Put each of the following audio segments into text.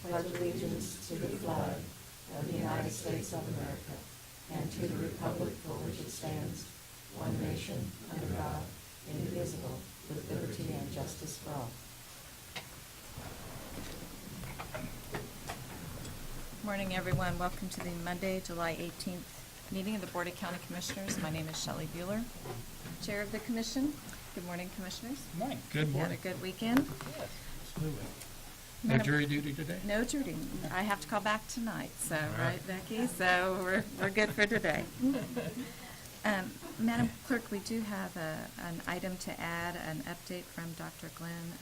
pledge allegiance to the flag of the United States of America and to the republic for which it stands, one nation, under God, indivisible, with liberty and justice for all. Morning, everyone. Welcome to the Monday, July 18th meeting of the Board of County Commissioners. My name is Shelley Bueller, Chair of the Commission. Good morning, Commissioners. Good morning. Good morning. Had a good weekend. Yes, absolutely. No jury duty today? No jury. I have to call back tonight, so, right, Becky? So we're good for today. Madam Clerk, we do have an item to add, an update from Dr. Glenn,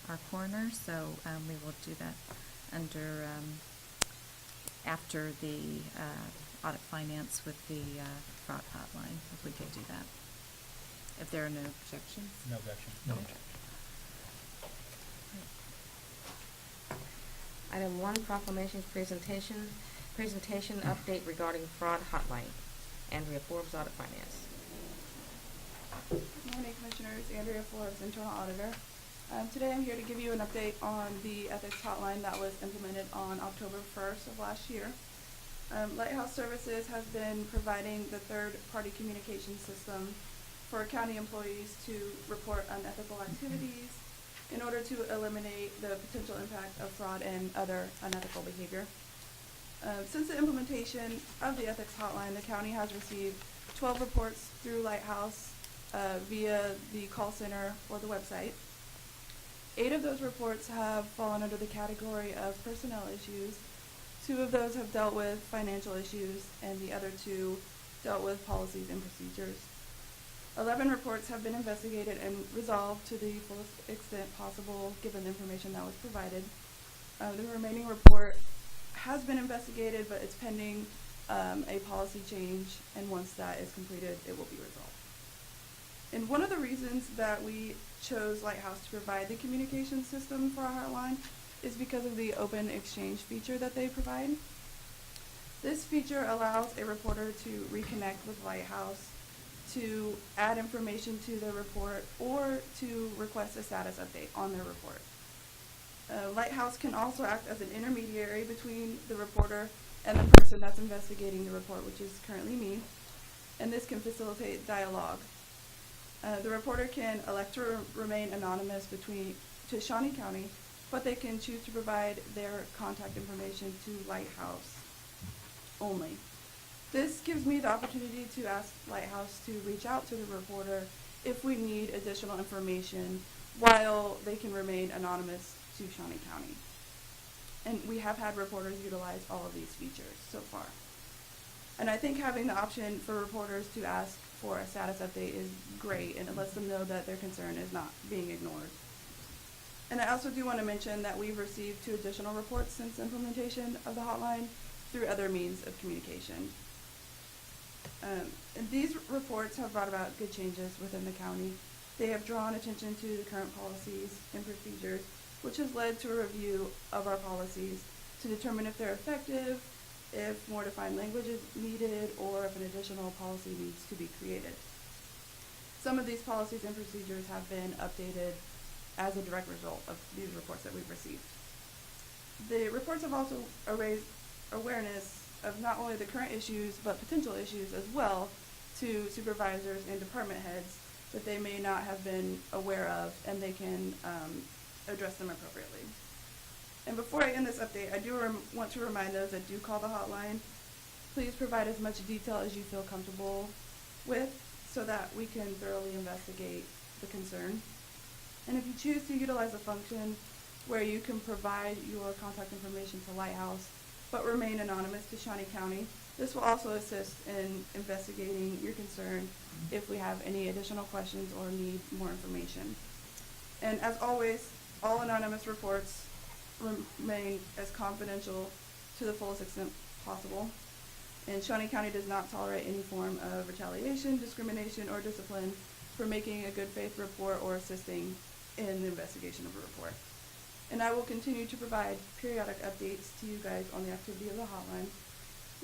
our coroner, so we will do that under after the audit finance with the fraud hotline, if we could do that. If there are no objections. No objection. No. Item 1, proclamation presentation update regarding fraud hotline. Andrea Forbes, Audit Finance. Good morning, Commissioners. Andrea Forbes, Internal Auditor. Today I'm here to give you an update on the ethics hotline that was implemented on October 1st of last year. Lighthouse Services has been providing the third-party communication system for county employees to report unethical activities in order to eliminate the potential impact of fraud and other unethical behavior. Since the implementation of the ethics hotline, the county has received 12 reports through Lighthouse via the call center or the website. 8 of those reports have fallen under the category of personnel issues. 2 of those have dealt with financial issues, and the other 2 dealt with policies and procedures. 11 reports have been investigated and resolved to the fullest extent possible given the information that was provided. The remaining report has been investigated, but it's pending a policy change, and once that is completed, it will be resolved. And one of the reasons that we chose Lighthouse to provide the communication system for our hotline is because of the open exchange feature that they provide. This feature allows a reporter to reconnect with Lighthouse, to add information to their report, or to request a status update on their report. Lighthouse can also act as an intermediary between the reporter and the person that's investigating the report, which is currently me, and this can facilitate dialogue. The reporter can elect to remain anonymous to Shawnee County, but they can choose to provide their contact information to Lighthouse only. This gives me the opportunity to ask Lighthouse to reach out to the reporter if we need additional information while they can remain anonymous to Shawnee County. And we have had reporters utilize all of these features so far. And I think having the option for reporters to ask for a status update is great, and it lets them know that their concern is not being ignored. And I also do want to mention that we've received 2 additional reports since implementation of the hotline through other means of communication. And these reports have brought about good changes within the county. They have drawn attention to the current policies and procedures, which has led to a review of our policies to determine if they're effective, if more defined language is needed, or if an additional policy needs to be created. Some of these policies and procedures have been updated as a direct result of these reports that we've received. The reports have also raised awareness of not only the current issues, but potential issues as well to supervisors and department heads that they may not have been aware of, and they can address them appropriately. And before I end this update, I do want to remind those that do call the hotline, please provide as much detail as you feel comfortable with so that we can thoroughly investigate the concern. And if you choose to utilize a function where you can provide your contact information to Lighthouse but remain anonymous to Shawnee County, this will also assist in investigating your concern if we have any additional questions or need more information. And as always, all anonymous reports remain as confidential to the fullest extent possible. And Shawnee County does not tolerate any form of retaliation, discrimination, or discipline for making a good faith report or assisting in the investigation of a report. And I will continue to provide periodic updates to you guys on the activity of the hotline.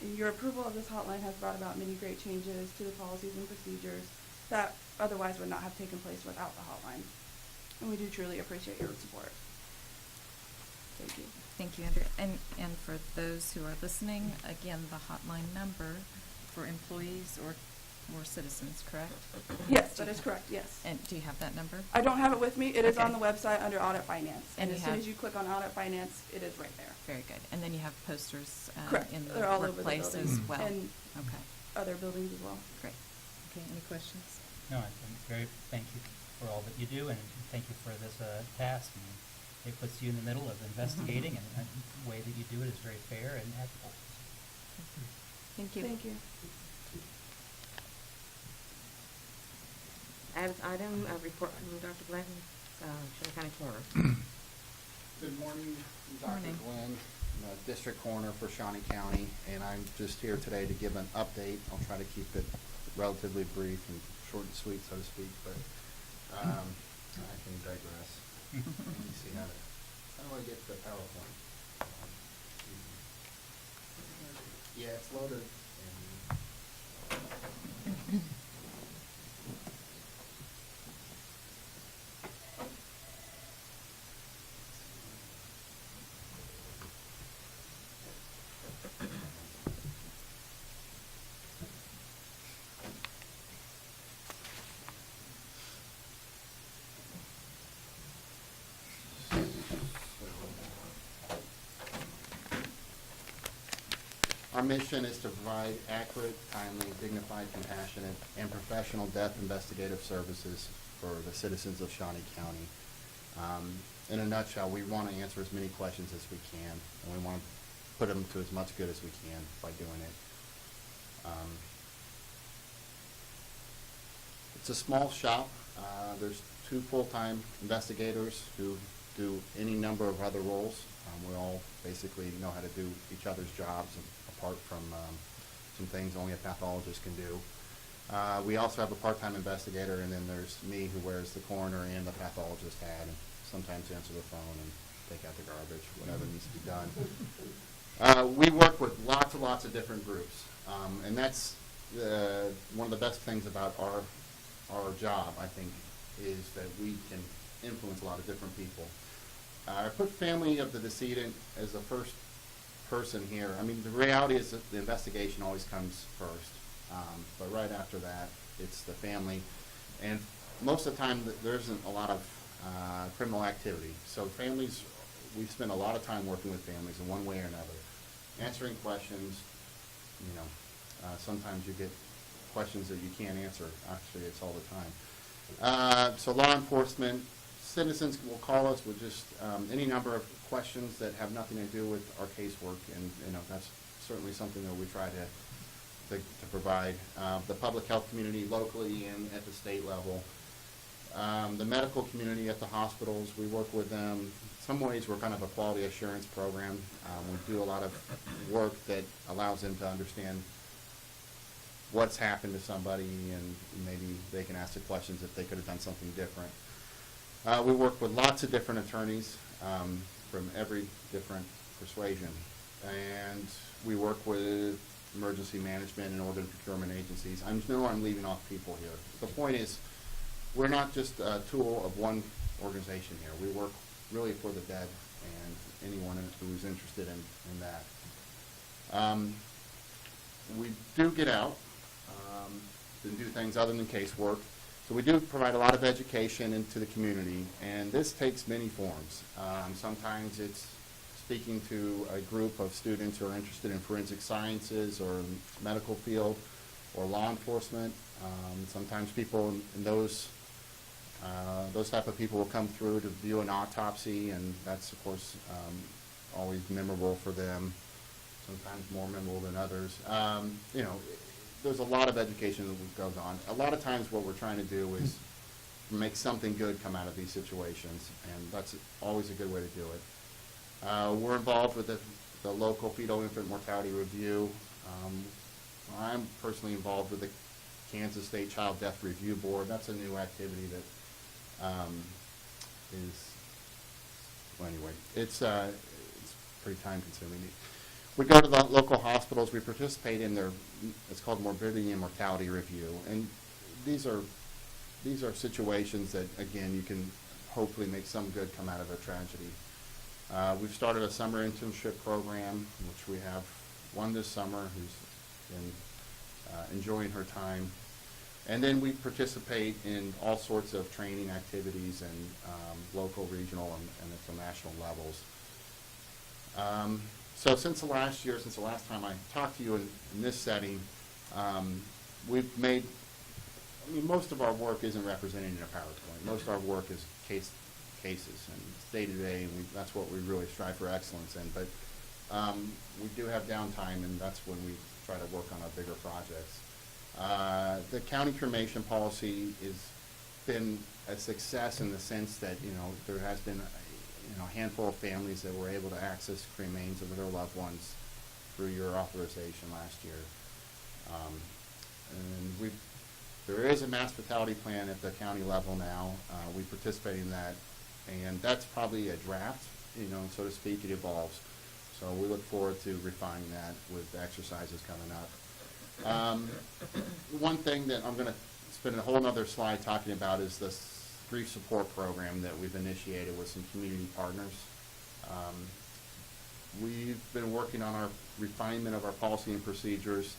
And your approval of this hotline has brought about many great changes to the policies and procedures that otherwise would not have taken place without the hotline. And we do truly appreciate your support. Thank you. Thank you, Andrea. And for those who are listening, again, the hotline number for employees or citizens, correct? Yes, that is correct, yes. And do you have that number? I don't have it with me. It is on Okay. the website under Audit Finance. And And you as soon have- as you click on Audit Finance, it is right there. Very good. And then you have posters Correct. in the They're all over the workplace building. as well? And Okay, other buildings as well. great. Okay, any questions? No, thank you for all that you do, and thank you for this task. And it puts you in the middle of investigating, and the way that you do it is very fair and ethical. Thank you. Thank you. Added item, report from Dr. Glenn, Shawnee County Coroner. Good morning, Morning. Dr. Glenn, I'm the District Coroner for Shawnee County, and I'm just here today to give an update. I'll try to keep it relatively brief and short and sweet, so to speak, but I can digress. Let me see how do I get the PowerPoint? Yeah, it's loaded. Our mission is to provide accurate, timely, dignified, compassionate, and professional death investigative services for the citizens of Shawnee County. In a nutshell, we want to answer as many questions as we can, and we want to put them to as much good as we can by doing it. It's a small shop. There's 2 full-time investigators who do any number of other roles. We all basically know how to do each other's jobs, apart from some things only a pathologist can do. We also have a part-time investigator, and then there's me who wears the coroner and the pathologist hat, and sometimes answer the phone and take out the garbage, whatever needs to be done. We work with lots and lots of different groups, and that's one of the best things about our job, I think, is that we can influence a lot of different people. I put family of the decedent as the first person here. I mean, the reality is that the investigation always comes first, but right after that, it's the family. And most of the time, there isn't a lot of criminal activity. So families, we spend a lot of time working with families in one way or another, answering questions. You know, sometimes you get questions that you can't answer. Actually, it's all the time. So law enforcement, citizens will call us with just any number of questions that have nothing to do with our casework, and that's certainly something that we try to provide. The public health community locally and at the state level. The medical community at the hospitals, we work with them. In some ways, we're kind of a quality assurance program. We do a lot of work that allows them to understand what's happened to somebody, and maybe they can ask the questions if they could have done something different. We work with lots of different attorneys from every different persuasion, and we work with emergency management and organ procurement agencies. I know I'm leaving off people here. The point is, we're not just a tool of one organization here. We work really for the dead and anyone who's interested in that. We do get out and do things other than casework. So we do provide a lot of education into the community, and this takes many forms. Sometimes it's speaking to a group of students who are interested in forensic sciences or medical field or law enforcement. Sometimes people in those type of people will come through to view an autopsy, and that's, of course, always memorable for them, sometimes more memorable than others. There's a lot of education that goes on. A lot of times what we're trying to do is make something good come out of these situations, and that's always a good way to do it. We're involved with the local fetal infant mortality review. I'm personally involved with the Kansas State Child Death Review Board. That's a new activity that it's pretty time consuming. We go to the local hospitals. We participate in it's called morbidity and mortality review, and these are situations that, again, you can hopefully make some good come out of a tragedy. We've started a summer internship program, which we have one this summer who's been enjoying her time. And then we participate in all sorts of training activities and local, regional, and at the national levels. So since the last time I talked to you in this setting, we've made, most of our work isn't represented in a PowerPoint. Most of our work is cases and day-to-day, and that's what we really strive for excellence in. But we do have downtime, and that's when we try to work on our bigger projects. The county cremation policy has been a success in the sense that, there has been a handful of families that were able to access cremains of their loved ones through your authorization last year. And there is a mass fatality plan at the county level now. We participate in that, and that's probably a draft, so to speak. It evolves. So we look forward to refining that with the exercises coming up. One thing that I'm going to spend a whole other slide talking about is this grief support program that we've initiated with some community partners. We've been working on our refinement of our policy and procedures.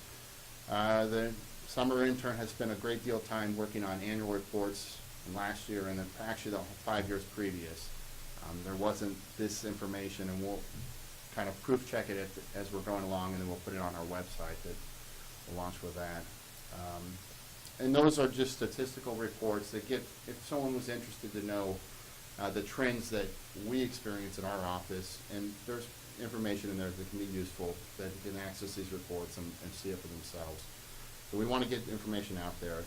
The summer intern has spent a great deal of time working on annual reports from last year and actually the 5 years previous. There wasn't this information, and we'll kind of proof check it as we're going along, and then we'll put it on our website that we'll launch with that. And those are just statistical reports that get, if someone was interested to know the trends that we experience in our office, and there's information in there that can be useful, that can access these reports and see it for themselves. So we want to get information out there.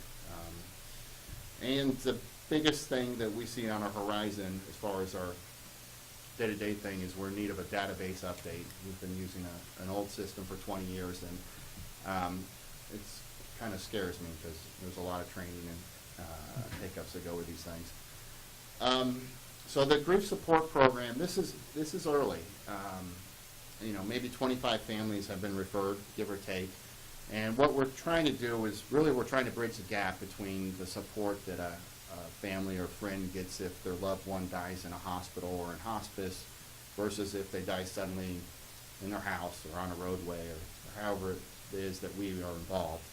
And the biggest thing that we see on our horizon as far as our day-to-day thing is we're in need of a database update. We've been using an old system for 20 years, and it's kind of scares me because there's a lot of training and hiccups that go with these things. So the grief support program, this is early. Maybe 25 families have been referred, give or take. And what we're trying to do is we're trying to bridge the gap between the support that a family or friend gets if their loved one dies in a hospital or in hospice versus if they die suddenly in their house or on a roadway or however it is that we are involved.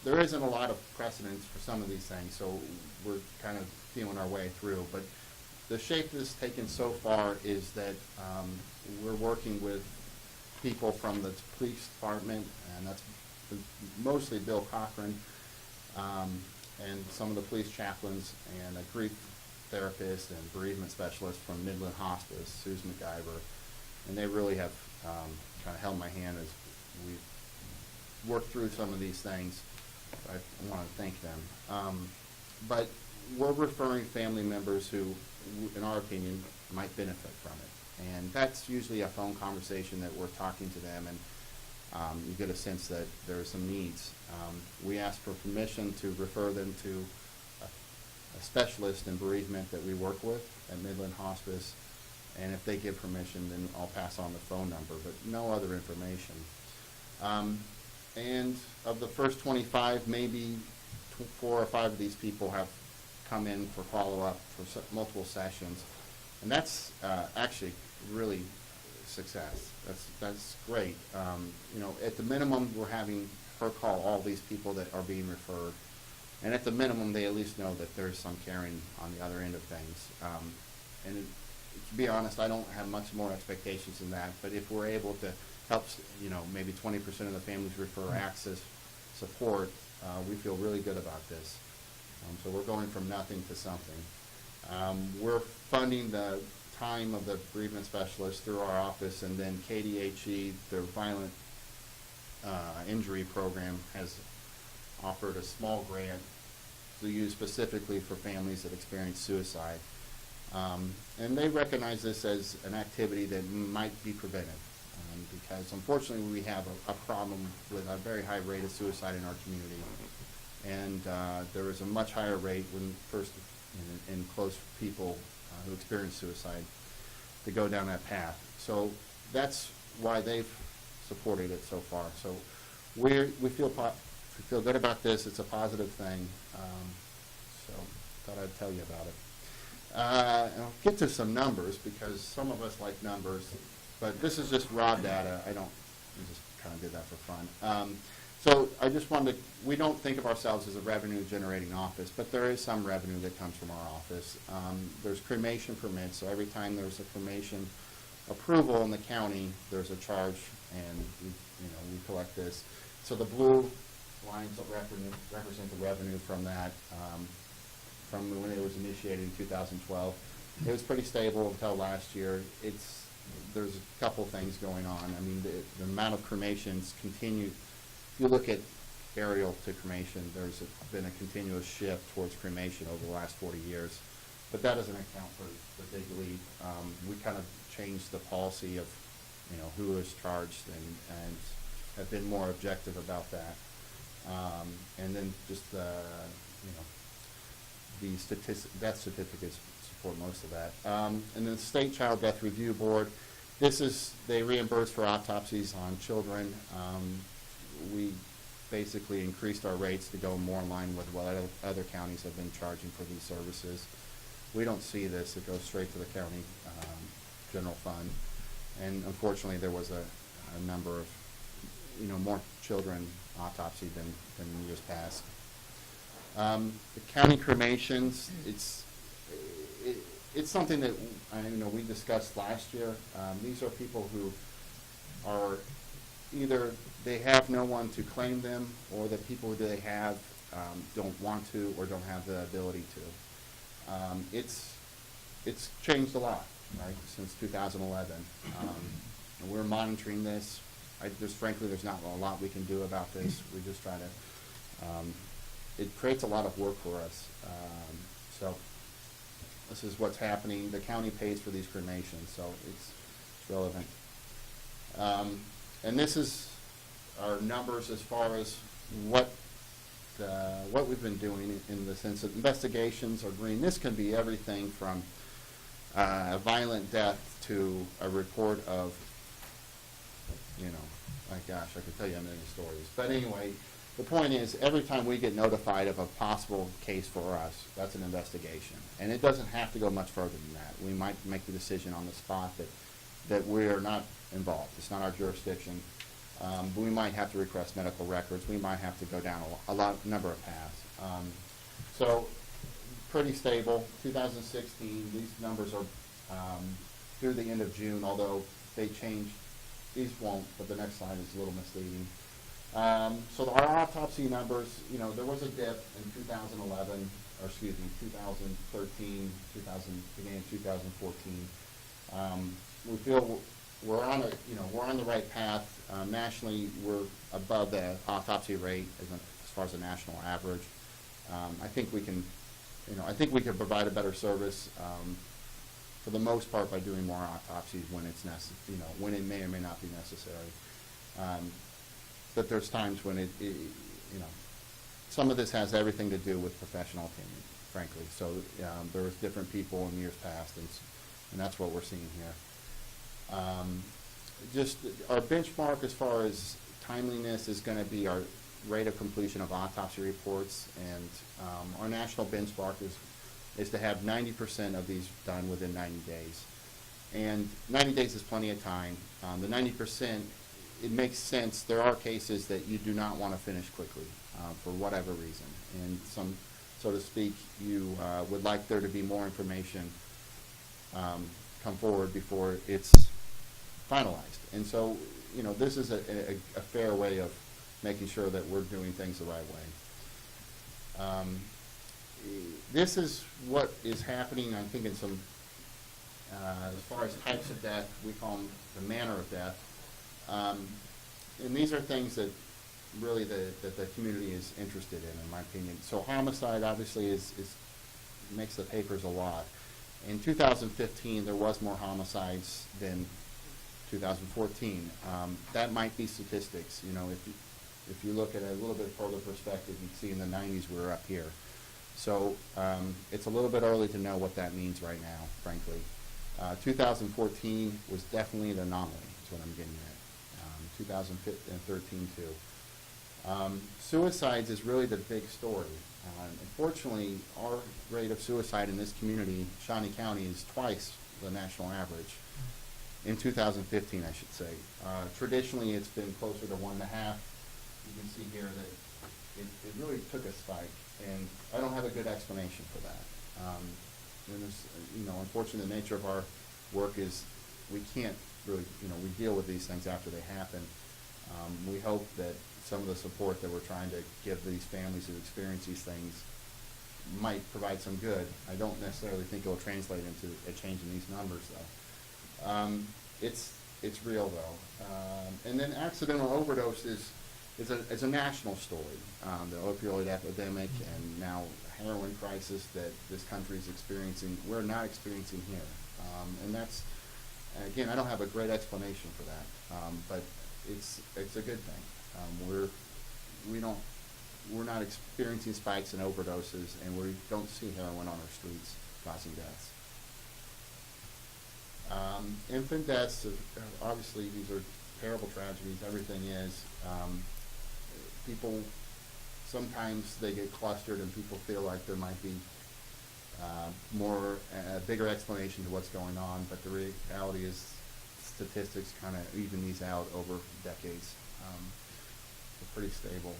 There isn't a lot of precedence for some of these things, so we're kind of feeling our way through. But the shape that it's taken so far is that we're working with people from the police department, and that's mostly Bill Cochran, and some of the police chaplains, and a grief therapist and bereavement specialist from Midland Hospice, Susan McIver, and they really have kind of held my hand as we've worked through some of these things. I want to thank them. But we're referring family members who, in our opinion, might benefit from it. And that's usually a phone conversation that we're talking to them, and you get a sense that there are some needs. We ask for permission to refer them to a specialist in bereavement that we work with at Midland Hospice, and if they give permission, then I'll pass on the phone number, but no other information. And of the first 25, maybe 4 or 5 of these people have come in for follow-up for multiple sessions, and that's actually really success. That's great. At the minimum, we're having her call all these people that are being referred, and at the minimum, they at least know that there's some caring on the other end of things. To be honest, I don't have much more expectations than that, but if we're able to help, maybe 20% of the families refer access support, we feel really good about this. So we're going from nothing to something. We're funding the time of the bereavement specialist through our office, and then KDHE, the violent injury program, has offered a small grant to use specifically for families that experience suicide. And they recognize this as an activity that might be prevented, because unfortunately we have a problem with a very high rate of suicide in our community. And there is a much higher rate when first in close people who experience suicide to go down that path. So that's why they've supported it so far. So we feel good about this. It's a positive thing. So thought I'd tell you about I'll get to some numbers because some of us like numbers, but this is just raw data. I just kind of did that for fun. So I just wanted to, we don't think of ourselves as a revenue-generating office, but there is some revenue that comes from our office. There's cremation permits, so every time there's a cremation approval in the county, there's a charge, and we collect this. So the blue lines that represent the revenue from that, from when it was initiated in 2012. It was pretty stable until last year. There's a couple things going on. I mean, the amount of cremations continue. If you look at burial to cremation, there's been a continuous shift towards cremation over the last 40 years. But that doesn't account for the big leap. We kind of changed the policy of, who is charged and have been more objective about that. And then just the death certificates support most of that. And then the State Child Death Review Board, they reimburse for autopsies on children. We basically increased our rates to go more in line with what other counties have been charging for these services. We don't see this. It goes straight to the county general fund. And unfortunately, there was a number of, more children autopsied than in years past. The county cremations, it's something that we discussed last year. These are people who are either they have no one to claim them, or the people that they have don't want to or don't have the ability to. It's changed a lot, right, since 2011. And we're monitoring this. Frankly, there's not a lot we can do about this. We just try to. It creates a lot of work for us. So this is what's happening. The county pays for these cremations, so it's relevant. And this is our numbers as far as what we've been doing in the sense that investigations are green. This can be everything from a violent death to a report of, my gosh, I could tell you a million stories. But anyway, the point is, every time we get notified of a possible case for us, that's an investigation. And it doesn't have to go much further than that. We might make the decision on the spot that we are not involved. It's not our jurisdiction. We might have to request medical records. We might have to go down a number of paths. So pretty stable. 2016, these numbers are through the end of June, although they change. These won't, but the next slide is a little misleading. So our autopsy numbers, there was a dip in 2011, or excuse me, 2013, beginning of 2014. We feel we're on the right path. Nationally, we're above the autopsy rate as far as the national average. I think we can provide a better service for the most part by doing more autopsies when it's when it may or may not be necessary. But there's times when some of this has everything to do with professional opinion, frankly. So there was different people in years past, and that's what we're seeing here. Just our benchmark as far as timeliness is going to be our rate of completion of autopsy reports, and our national benchmark is to have 90% of these done within 90 days. And 90 days is plenty of time. The 90%, it makes sense. There are cases that you do not want to finish quickly for whatever reason. And so to speak, you would like there to be more information come forward before it's finalized. And so, this is a fair way of making sure that we're doing things the right way. This is what is happening, I think, in some, as far as types of death, we call them the manner of death. And these are things that really that the community is interested in my opinion. So homicide obviously makes the papers a lot. In 2015, there was more homicides than 2014. That might be statistics. If you look at a little bit further perspective, you'd see in the 90s we were up here. So it's a little bit early to know what that means right now, frankly. 2014 was definitely an anomaly, is what I'm getting at. 2013 too. Suicides is really the big story. Unfortunately, our rate of suicide in this community, Shawnee County, is twice the national average. In 2015, I should say. Traditionally, it's been closer to 1.5. You can see here that it really took a spike, and I don't have a good explanation for that. And there's, unfortunately, the nature of our work is we can't really, we deal with these things after they happen. We hope that some of the support that we're trying to give these families who experience these things might provide some good. I don't necessarily think it will translate into a change in these numbers, though. It's real, though. And then accidental overdose is a national story. The opioid epidemic and now heroin crisis that this country is experiencing, we're not experiencing here. And that's, again, I don't have a great explanation for that, but it's a good thing. We're not experiencing spikes in overdoses, and we don't see heroin on our streets causing deaths. Infant deaths, obviously these are terrible tragedies, everything is. People, sometimes they get clustered and people feel like there might be a bigger explanation to what's going on, but the reality is statistics kind of even these out over decades. They're pretty stable.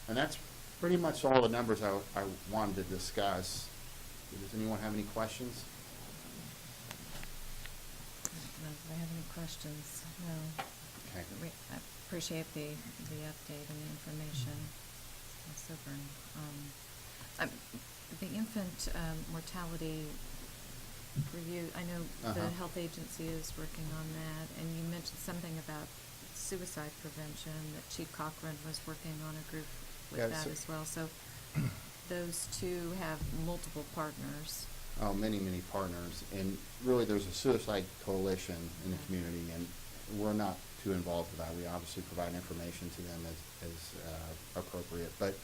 And that's pretty much all the numbers I wanted to discuss. Does anyone have any questions? No, do I have any questions? No. Okay. I appreciate the update and the information. It's sobering. The infant mortality review, I know the health agency is working on that, and you mentioned something about suicide prevention, that Chief Cochran was working on a group with that as well. So those two have multiple partners. Oh, many, many partners. And really there's a suicide coalition in the community, and we're not too involved with that. We obviously provide information to them as appropriate. But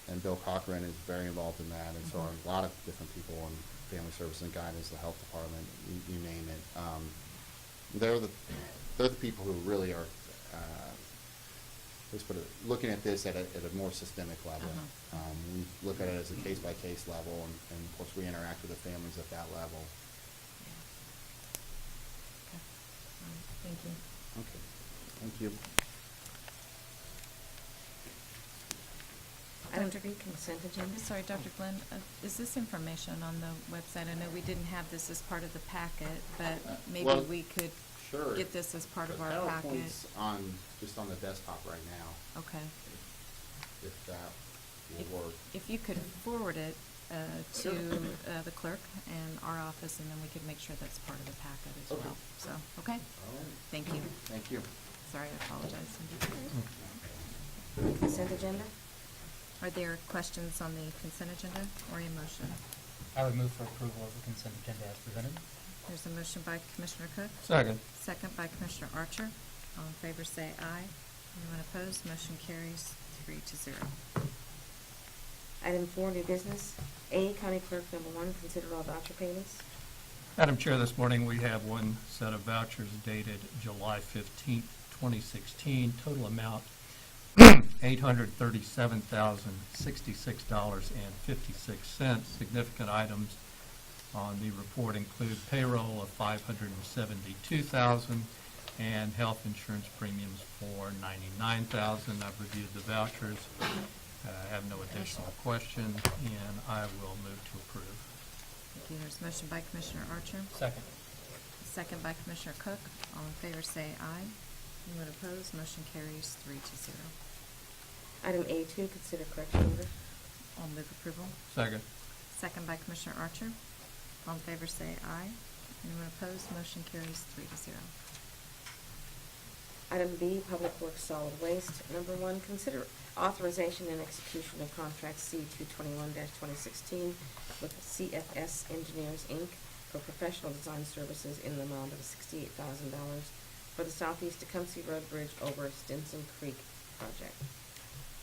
and Bill Cochran is very involved in that, and so are a lot of different people in Family Services and Guidance, the health department, you name it. They're the people who really are looking at this at a more systemic level. We look at it as a case-by-case level, and of course we interact with the families at that level. Okay. Thank you. Okay. Thank you. Item 3, consent agenda. Sorry, Dr. Glenn, is this information on the website? I know we didn't have this as part of the packet, but maybe we could get this as part of our packet. PowerPoint's just on the desktop right now. Okay. If that will work. If you could forward it to the clerk and our office, and then we could make sure that's part of the packet as well. So, okay? All right. Thank you. Thank you. Sorry, I apologize. Consent agenda. Are there questions on the consent agenda or a motion? I would move for approval of the consent agenda as presented. There's a motion by Commissioner Cook. Second. Second by Commissioner Archer. All in favor say aye. Anyone opposed? Motion carries 3-0. Item 4, new business. A, County Clerk, number 1, consider all voucher payments. Madam Chair, this morning we have one set of vouchers dated July 15th, 2016. Total amount $837,066.56. Significant items on the report include payroll of $572,000 and health insurance premiums for $99,000. I've reviewed the vouchers. I have no additional question, and I will move to approve. Thank you. There's a motion by Commissioner Archer. Second. Second by Commissioner Cook. All in favor say aye. Anyone opposed? Motion carries 3-0. Item A2, consider correction order. I'll move approval. Second. Second by Commissioner Archer. All in favor say aye. Anyone opposed? Motion carries 3-0. Item B, Public Works Solid Waste. Number 1, consider authorization and execution of contract C-221-2016 with CFS Engineers, Inc. for professional design services in the amount of $68,000 for the Southeast Tecumseh Road Bridge over Stinson Creek project.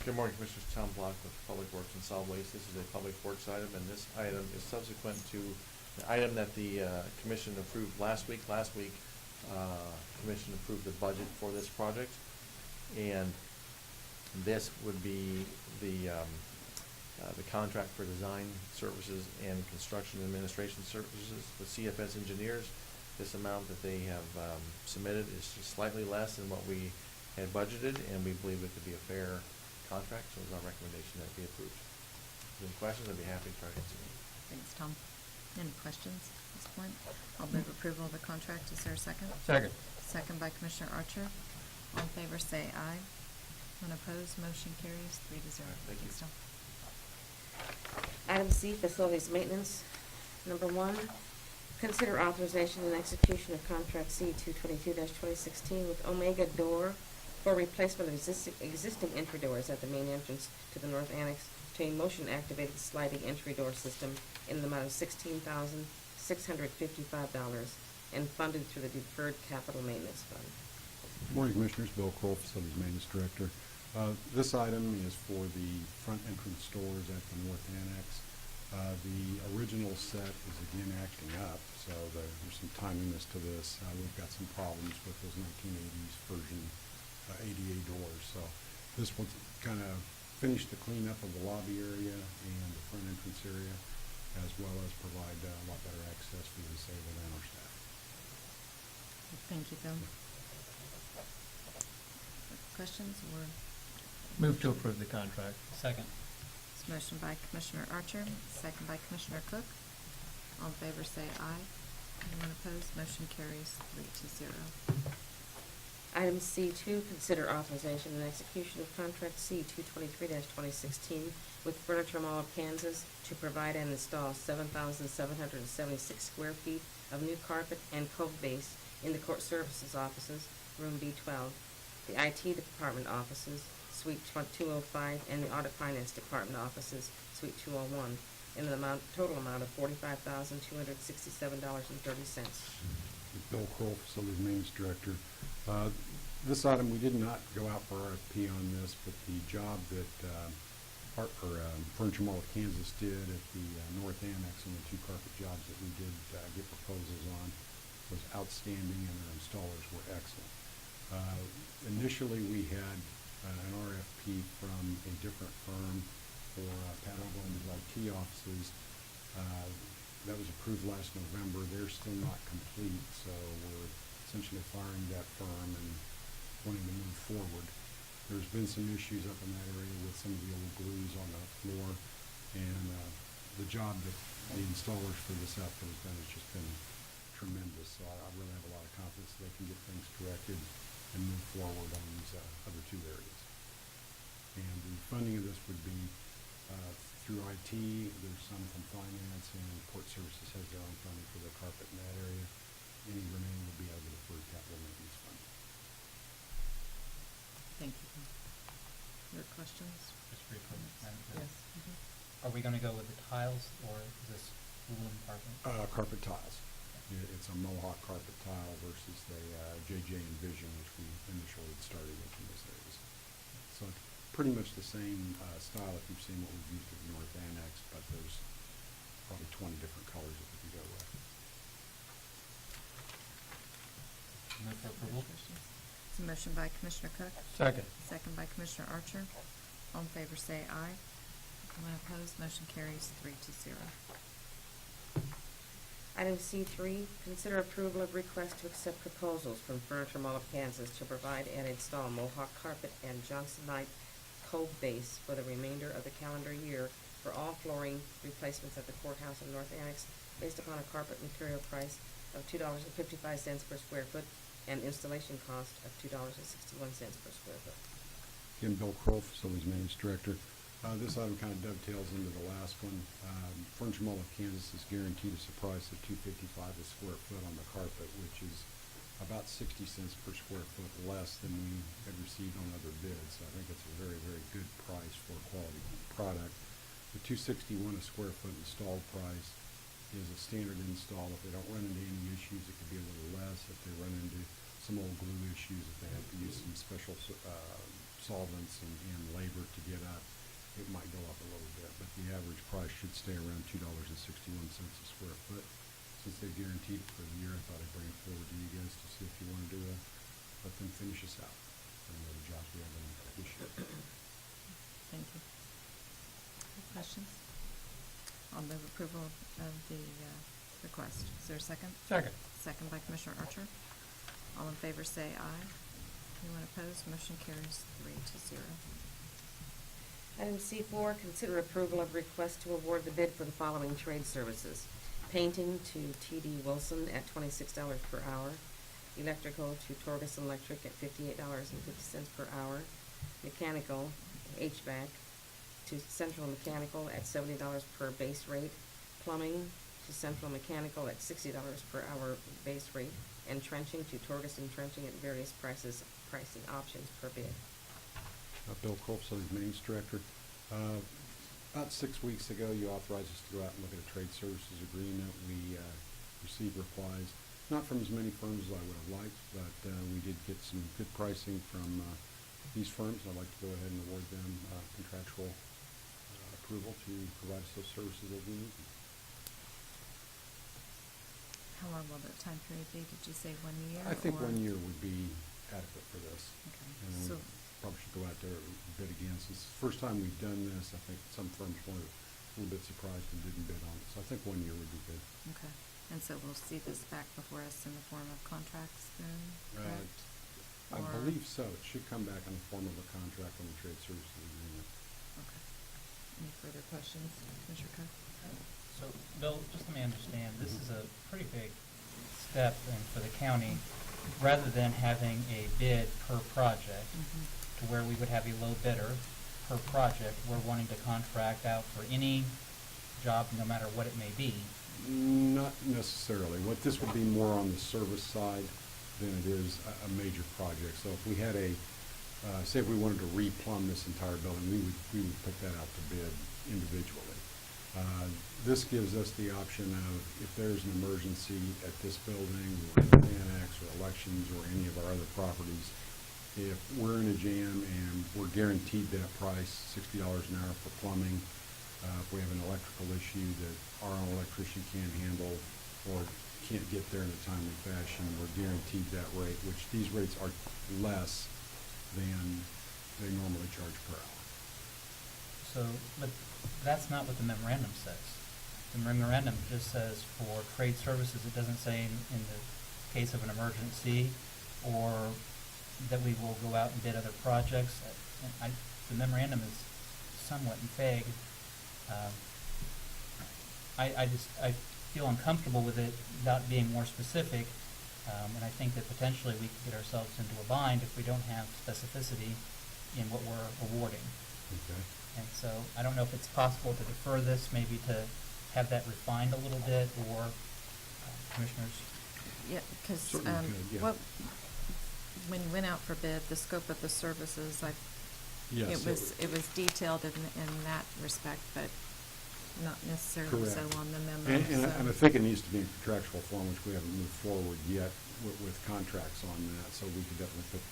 Good morning, Commissioners. Tom Block with Public Works and Solid Waste. This is a public works item, and this item is subsequent to the item that the Commission approved last week. Last week, Commission approved the budget for this project, and This would be the contract for design services and construction administration services with CFS engineers. This amount that they have submitted is just slightly less than what we had budgeted, and we believe it to be a fair contract, so it's our recommendation that it be approved. If any questions, I'd be happy to try to answer them. Thanks, Tom. Any questions at this point? I'll move approval of the contract. Is there a second? Second. Second by Commissioner Archer. All in favor say aye. When opposed, motion carries 3-0. Thank you. Thanks, Tom. Item C, facilities maintenance. Number 1, consider authorization and execution of contract C 222-2016 with Omega Door for replacement of existing entry doors at the main entrance to the north annex to a motion-activated sliding entry door system in the amount of $16,655 and funded through the Deferred Capital Maintenance Fund. Good morning, Commissioners. Bill Kroll, Facilities Maintenance Director. This item is for the front entrance doors at the North Annex. The original set is again acting up, so there's some timeliness to this. We've got some problems with those 1980s version ADA doors. So this will kind of finish the cleanup of the lobby area and the front entrance area, as well as provide a lot better access for the disabled and our staff. Thank you, Bill. Questions or? Move to approve the contract. Second. It's motion by Commissioner Archer, second by Commissioner Cook. All in favor say aye. Anyone opposed, motion carries 3-0. Item C2, consider authorization and execution of contract C 223-2016 with Furniture Mall of Kansas to provide and install 7,776 square feet of new carpet and cove base in the court services offices, room B12, the IT department offices, suite 205, and the audit finance department offices, suite 201, in the total amount of $45,267.30. Bill Kroll, Facilities Maintenance Director. This item, we did not go out for RFP on this, but the job that Furniture Mall of Kansas did at the North Annex on the 2 carpet jobs that we did get proposals on was outstanding, and our installers were excellent. Initially, we had an RFP from a different firm for Pat Ogle and his IT offices. That was approved last November. They're still not complete, so we're essentially firing that firm and wanting to move forward. There's been some issues up in that area with some of the old glues on the floor, and the job that the installers for this outfit has done has just been tremendous. So I really have a lot of confidence they can get things corrected and move forward on these other 2 areas. And the funding of this would be through IT. There's some from finance, and Port Services has their own funding for the carpet in that area. Any remaining will be out of the Deferred Capital Maintenance Fund. Thank you. Your questions? Just briefly, Madam Chair. Yes. Mhm. Are we gonna go with the tiles, or is this aluminum carpet? Carpet tiles. It's a Mohawk carpet tile versus the JJ Envision, which we initially had started with in this area. So it's pretty much the same style if you've seen what we've used at the North Annex, but there's probably 20 different colors that we can go with. Move for approval? It's a motion by Commissioner Cook, Second. second by Commissioner Archer. All in favor say aye. Anyone opposed, motion carries 3-0. Item C3, consider approval of request to accept proposals from Furniture Mall of Kansas to provide and install Mohawk carpet and Johnsonite cove base for the remainder of the calendar year for all flooring replacements at the courthouse and North Annex based upon a carpet material price of $2.55 per square foot and installation cost of $2.61 per square foot. Again, Bill Kroll, Facilities Maintenance Director. This item kind of dovetails into the last one. Furniture Mall of Kansas is guaranteed us a price of $2.55 a square foot on the carpet, which is about 60 cents per square foot less than we had received on other bids. So I think it's a very, very good price for a quality product. The $2.61 a square foot installed price is a standard install. If they don't run into any issues, it could be a little less. If they run into some old glue issues, if they have to use some special solvents and labor to get up, it might go up a little bit. But the average price should stay around $2.61 a square foot. Since they guaranteed it for the year, I thought I'd bring it forward to you guys to see if you wanted to let them finish us out for the jobs we have in this year. questions? I'll move approval of the request. Is there a second? Second. Second by Commissioner Archer. All in favor say aye. Anyone opposed? Motion carries 3-0. Item C4, consider approval of request to award the bid for the following trade services. Painting to T.D. Wilson at $26 per hour. Electrical to Torgerson Electric at $58.50 per hour. Mechanical, HVAC, to Central Mechanical at $70 per base rate. Plumbing to Central Mechanical at $60 per hour base rate. And trenching to Torgerson Trenching at various pricing options per bid. Bill Cole, Facilities Maintenance Director. About 6 weeks ago, you authorized us to go out and look at a trade services agreement. We received replies, not from as many firms as I would have liked, but we did get some good pricing from these firms. I'd like to go ahead and award them contractual approval to provide us those services as we need them. How long will the time period be? Did you say 1 year? I think or- 1 year would be adequate for this. Okay. And then So, we probably should go out there and bid again. Since it's the first time we've done this, I think some firms were a little bit surprised and didn't bid on it. So I think 1 year would be good. okay. And so we'll see this back before us in the form of contracts then, correct? I Or- believe so. It should come back in the form of a contract on the trade services agreement. Okay. Any further questions? Commissioner Cook? So, Bill, just let me understand, this is a pretty big step for the county, rather than having a bid per project, to where we would have a low bidder per project, we're wanting to contract out for any job, no matter what it may be. Not necessarily. What this would be more on the service side than it is a major project. So if we had say if we wanted to replumb this entire building, we would put that out to bid individually. This gives us the option of, if there's an emergency at this building, or annex, or elections, or any of our other properties, if we're in a jam and we're guaranteed that price, $60 an hour for plumbing, if we have an electrical issue that our own electrician can't handle or can't get there in a timely fashion, we're guaranteed that rate, which these rates are less than they normally charge per hour. So, but that's not what the memorandum says. The memorandum just says for trade services, it doesn't say in the case of an emergency, or that we will go out and bid other projects. The memorandum is somewhat vague. I feel uncomfortable with it not being more specific, and I think that potentially we could get ourselves into a bind if we don't have specificity in what we're awarding. Okay. And so I don't know if it's possible to defer this, maybe to have that refined a little bit, or commissioners. Yeah, because Certainly could, yeah. when you went out for bid, the scope of the services, Yes, it was detailed in that respect, but not necessarily so Correct. on the memo. And I think it needs to be in contractual form, which we haven't moved forward yet with contracts on that, so we could definitely put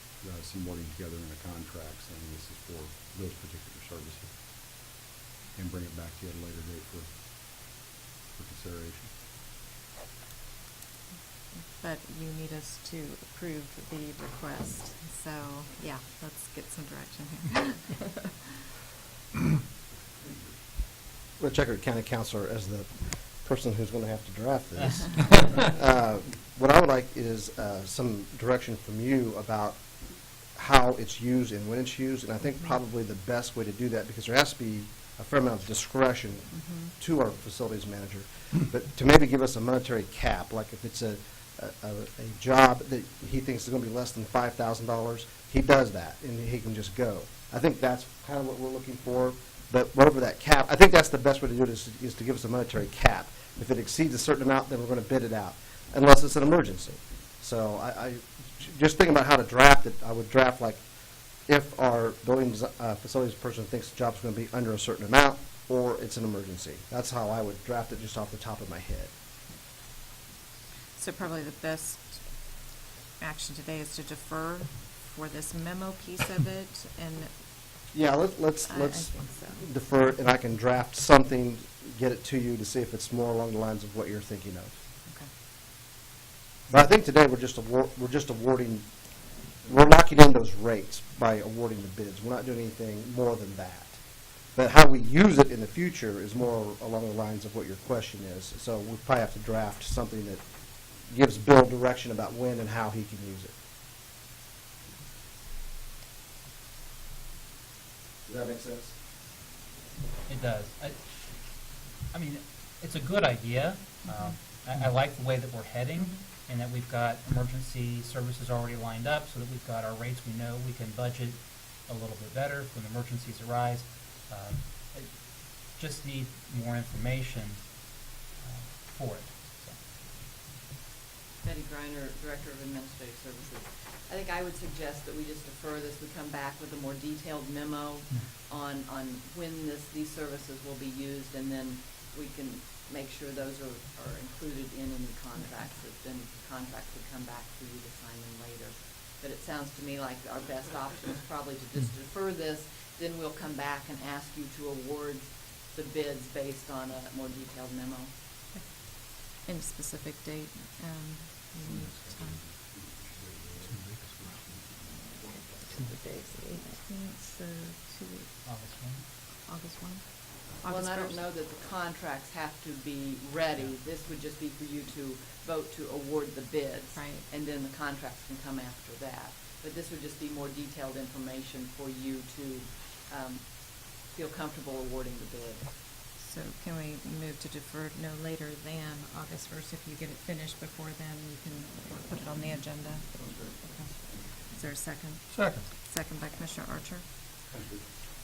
some wording together in a contract saying this is for those particular services, and bring it back to you at a later date for consideration. But you need us to approve the request, so, yeah, let's get some direction here. Rich Eckert, County Counselor, as the person who's going to have to draft this. What I would like is some direction from you about how it's used and when it's used, and I think probably the best way to do that, because there has to be a fair amount of discretion to our facilities manager, but to maybe give us a monetary cap, like if it's a job that he thinks is going to be less than $5,000, he does that, and he can just go. I think that's kind of what we're looking for, but whatever that cap, I think that's the best way to do it is to give us a monetary cap. If it exceeds a certain amount, then we're going to bid it out, unless it's an emergency. So I just thinking about how to draft it, I would draft like if our building facilities person thinks the job's going to be under a certain amount, or it's an emergency. That's how I would draft it just off the top of my head. So probably the best action today is to defer for this memo piece of it, and Yeah, let's I think so. defer it, and I can draft something, get it to you to see if it's more along the lines of what you're thinking of. Okay. But I think today we're just awarding, we're locking in those rates by awarding the bids. We're not doing anything more than that. But how we use it in the future is more along the lines of what your question is. So we probably have to draft something that gives Bill direction about when and how he can use it. Does that make sense? It does. I mean, it's a good idea. I like the way that we're heading, and that we've got emergency services already lined up, so that we've got our rates. We know we can budget a little bit better when emergencies arise. I just need more information for it. So. Betty Griner, Director of Administrative Services. I think I would suggest that we just defer this, we come back with a more detailed memo on when these services will be used, and then we can make sure those are included in any contracts, that then contracts would come back for you to sign them later. But it sounds to me like our best option is probably to just defer this, then we'll come back and ask you to award the bids based on a more detailed memo. Any specific date, you need time? The date's the 18th, so 2 weeks. August 1. August 1? Well, and August I don't 1st? know that the contracts have to be ready. This would just be for you to vote to award the bids. Right. And then the contracts can come after that. But this would just be more detailed information for you to feel comfortable awarding the bid. So can we move to defer no later than August 1st? If you get it finished before then, you can put it on the agenda. Okay. Is there a second? Second. Second by Commissioner Archer.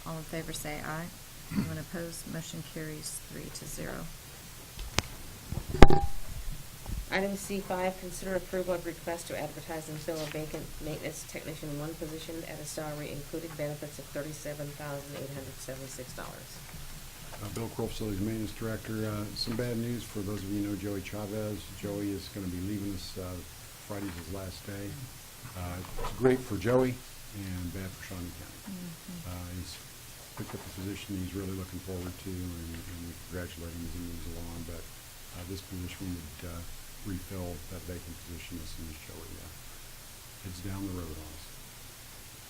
All in favor say aye. Anyone opposed? Motion carries 3-0. Item C5, consider approval of request to advertise and fill a vacant maintenance technician 1 position at a salary including benefits of $37,876. Bill Kroll, Facilities Maintenance Director. Some bad news for those of you who know Joey Chavez. Joey is going to be leaving us. Friday's his last day. It's great for Joey and bad for Shawnee County. He's picked up a position he's really looking forward to, and we congratulate him as he moves along. But this position would refill that vacant position as soon as Joey heads down the road on us.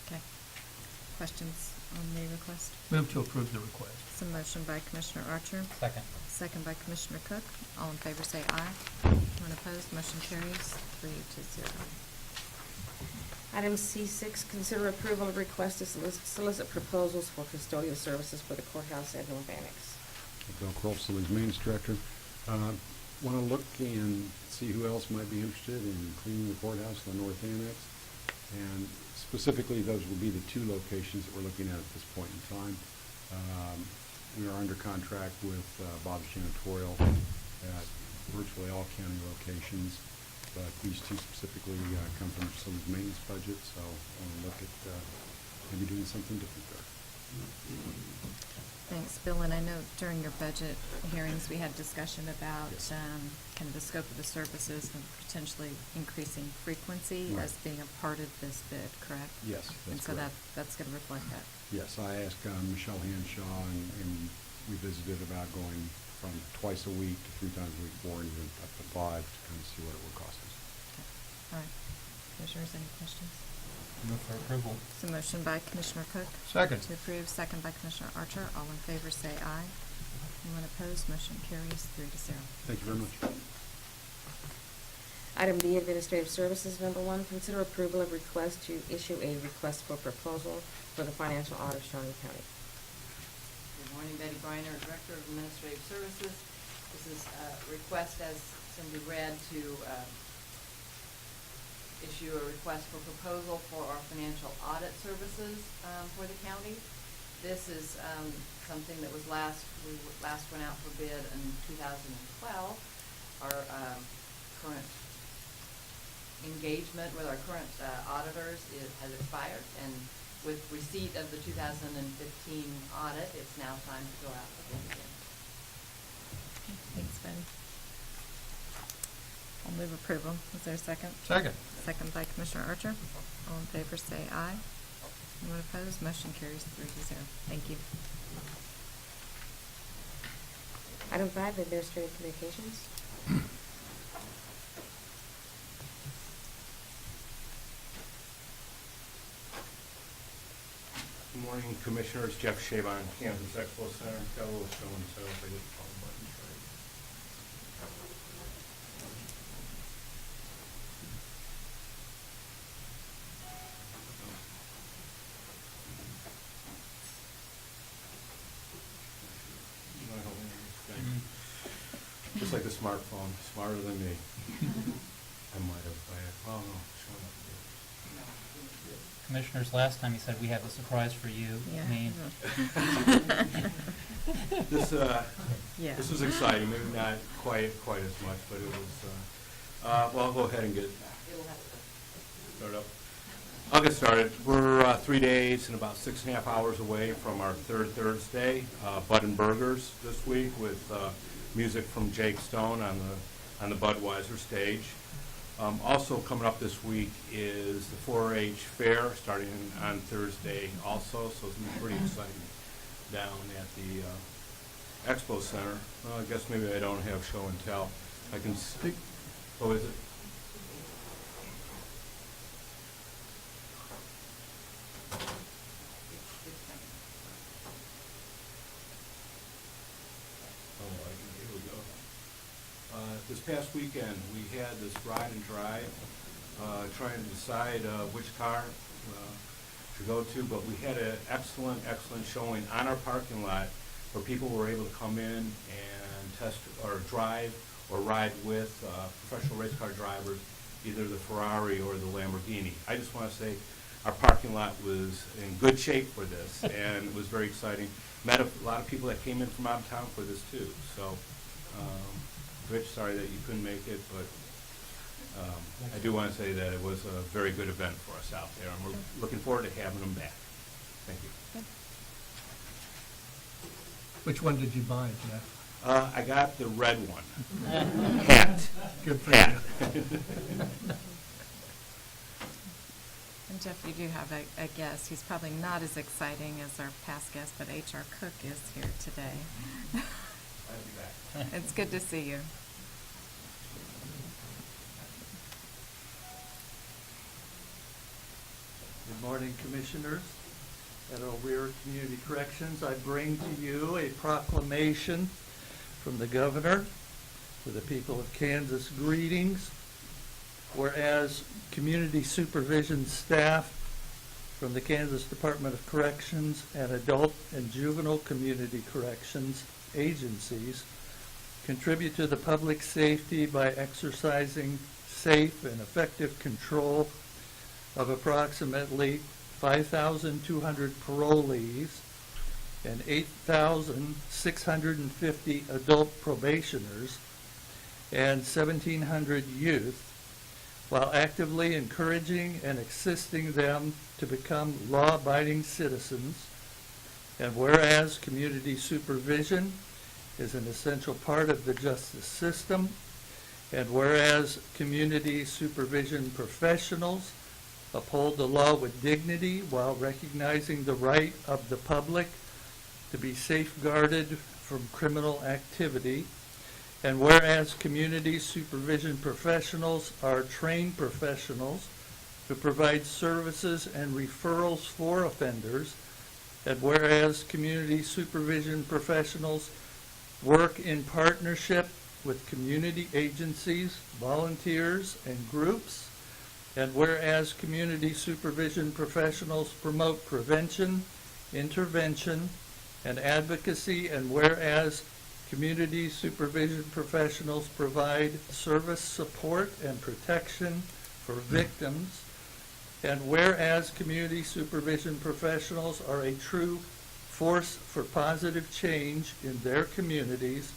Okay. Questions on the request? Move to approve the request. Some motion by Commissioner Archer. Second. Second by Commissioner Cook. All in favor say aye. Anyone opposed? Motion carries 3-0. Item C6, consider approval of request to solicit proposals for custodial services for the courthouse at North Annex. Bill Kroll, Facilities Maintenance Director. Want to look and see who else might be interested in cleaning the courthouse, the North Annex. And specifically, those will be the 2 locations that we're looking at this point in time. We are under contract with Bob's Janitorial at virtually all county locations, but these 2 specifically come from facilities maintenance budget, so I want to look at maybe doing something different there. Thanks, Bill. And I know during your budget hearings, we had discussion about Yes. kind of the scope of the services and potentially increasing frequency Right. as being a part of this bid, correct? Yes, And that's so correct. that's going to reflect that. Yes, I asked Michelle Hanshaw, and we visited about going from twice a week to 3 times a week, 4, and even up to 5 to kind of see what it would cost us. Okay. All right. Commissioners, any questions? Move for approval. So motion by Commissioner Cook. Second. To approve, second by Commissioner Archer. All in favor say aye. Anyone opposed? Motion carries 3-0. Thank you very much. Item D, Administrative Services, number 1, consider approval of request to issue a request for proposal for the financial audit of Shawnee County. Good morning, Betty Griner, Director of Administrative Services. This is a request, as Cindy read, to issue a request for proposal for our financial audit services for the county. This is something that was last went out for bid in 2012. Our current engagement with our current auditors has expired, and with receipt of the 2015 audit, it's now time to go out for bid again. Thanks, Betty. I'll move approval. Is there a second? Second. Second by Commissioner Archer. All in favor say aye. Anyone opposed? Motion carries 3-0. Thank you. Item 5, Administrative Communications. Good morning, Commissioners. Jeff Shabon, Kansas Expo Center. Got a little show and tell if I get the phone buttons right. You wanna help me with this thing? Just like the smartphone, smarter than me. I might have, well, no, showing up. Commissioners, last time you said we have a surprise for you. Yeah. I mean, This, Yeah. this was exciting, maybe not quite as much, but it was, well, I'll go ahead and get started up. I'll get started. We're 3 days and about 6.5 hours away from our third Thursday, Bud and Burgers this week with music from Jake Stone on the Budweiser stage. Also coming up this week is the 4-H fair starting on Thursday also, so it's going to be pretty exciting down at the Expo Center. Well, I guess maybe I don't have show and tell. I can speak. Oh, is it? Here we go. This past weekend, we had this ride and drive, trying to decide which car to go to, but we had an excellent showing on our parking lot where people were able to come in and test or drive or ride with professional race car drivers, either the Ferrari or the Lamborghini. I just want to say our parking lot was in good shape for this, and it was very exciting. Met a lot of people that came in from out of town for this too. So, Rich, sorry that you couldn't make it, but I do want to say that it was a very good event for us out there, and we're looking forward to having them back. Thank you. Which one did you buy, Jeff? I got the red one. Hat. Good for Hat. you. And Jeff, you do have a guest. He's probably not as exciting as our past guest, but H.R. Cook is here today. I'll be back. It's good to see you. Good morning, Commissioners. At O'Rear Community Corrections, I bring to you a proclamation from the Governor to the people of Kansas. Greetings. Whereas community supervision staff from the Kansas Department of Corrections and Adult and Juvenile Community Corrections agencies contribute to the public safety by exercising safe and effective control of approximately 5,200 parolees and 8,650 adult probationers and 1,700 youth, while actively encouraging and assisting them to become law-abiding citizens. And whereas community supervision is an essential part of the justice system, and whereas community supervision professionals uphold the law with dignity while recognizing the right of the public to be safeguarded from criminal activity, and whereas community supervision professionals are trained professionals who provide services and referrals for offenders, and whereas community supervision professionals work in partnership with community agencies, volunteers, and groups, and whereas community supervision professionals promote prevention, intervention, and advocacy, and whereas community supervision professionals provide service support and protection for victims, and whereas community supervision professionals are a true force for positive change in their communities,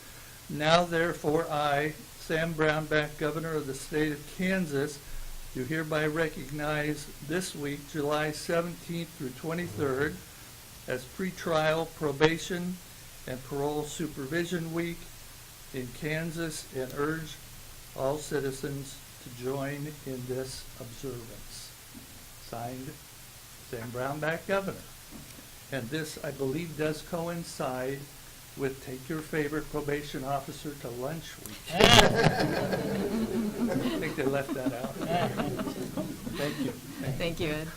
now therefore I, Sam Brownback, Governor of the State of Kansas, do hereby recognize this week, July 17th through 23rd, as pretrial probation and parole supervision week in Kansas, and urge all citizens to join in this observance. Signed, Sam Brownback, Governor. And this, I believe, does coincide with Take Your Favorite Probation Officer to Lunch Week. I think they left that out. Thank you. Thank you, Ed.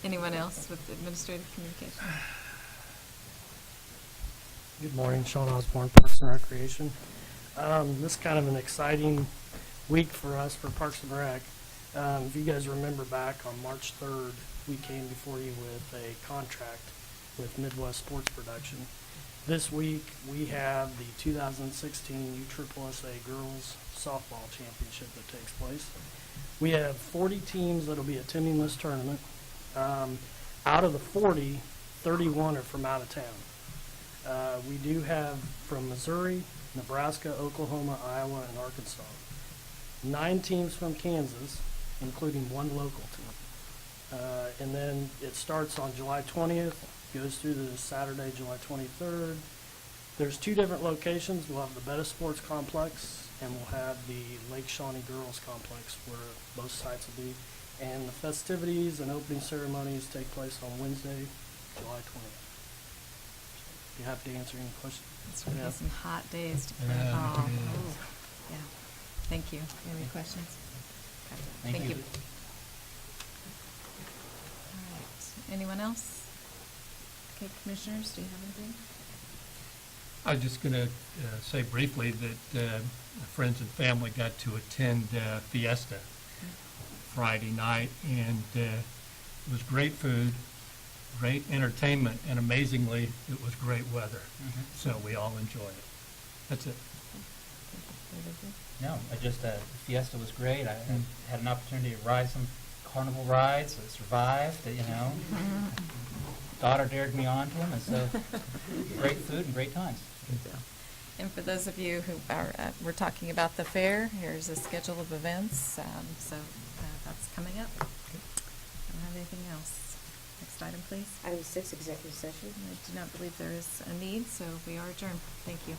Anyone else with administrative communication? Good morning, Sean Osborne, Parks and Recreation. This is kind of an exciting week for us for Parks and Rec. If you guys remember back on March 3rd, we came before you with a contract with Midwest Sports Production. This week, we have the 2016 USSSA Girls Softball Championship that takes place. We have 40 teams that will be attending this tournament. Out of the 40, 31 are from out of town. We do have from Missouri, Nebraska, Oklahoma, Iowa, and Arkansas. 9 teams from Kansas, including 1 local team. And then it starts on July 20th, goes through to Saturday, July 23rd. There's 2 different locations. We'll have the Betta Sports Complex, and we'll have the Lake Shawnee Girls Complex, where both sites will be. And the festivities and opening ceremonies take place on Wednesday, July 20th. Be happy to answer any questions. It's going to Yeah. be some hot days to play Yeah, ball. it is. Ooh, yeah. Thank you. Any questions? Okay. Thank you. All right. Anyone else? Okay, commissioners, do you have anything? I was just going to say briefly that friends and family got to attend Fiesta Friday night, and it was great food, great entertainment, and amazingly, it was great weather. So we all enjoyed it. That's it. No, Fiesta was great. I had an opportunity to ride some carnival rides. I survived, Daughter dared me on to them, and so great food and great times. And for those of you who are, we're talking about the fair, here's a schedule of events. That's coming up. I don't have anything else. Next item, please. Item 6, executive session. I do not believe there is a need, so we are adjourned. Thank you.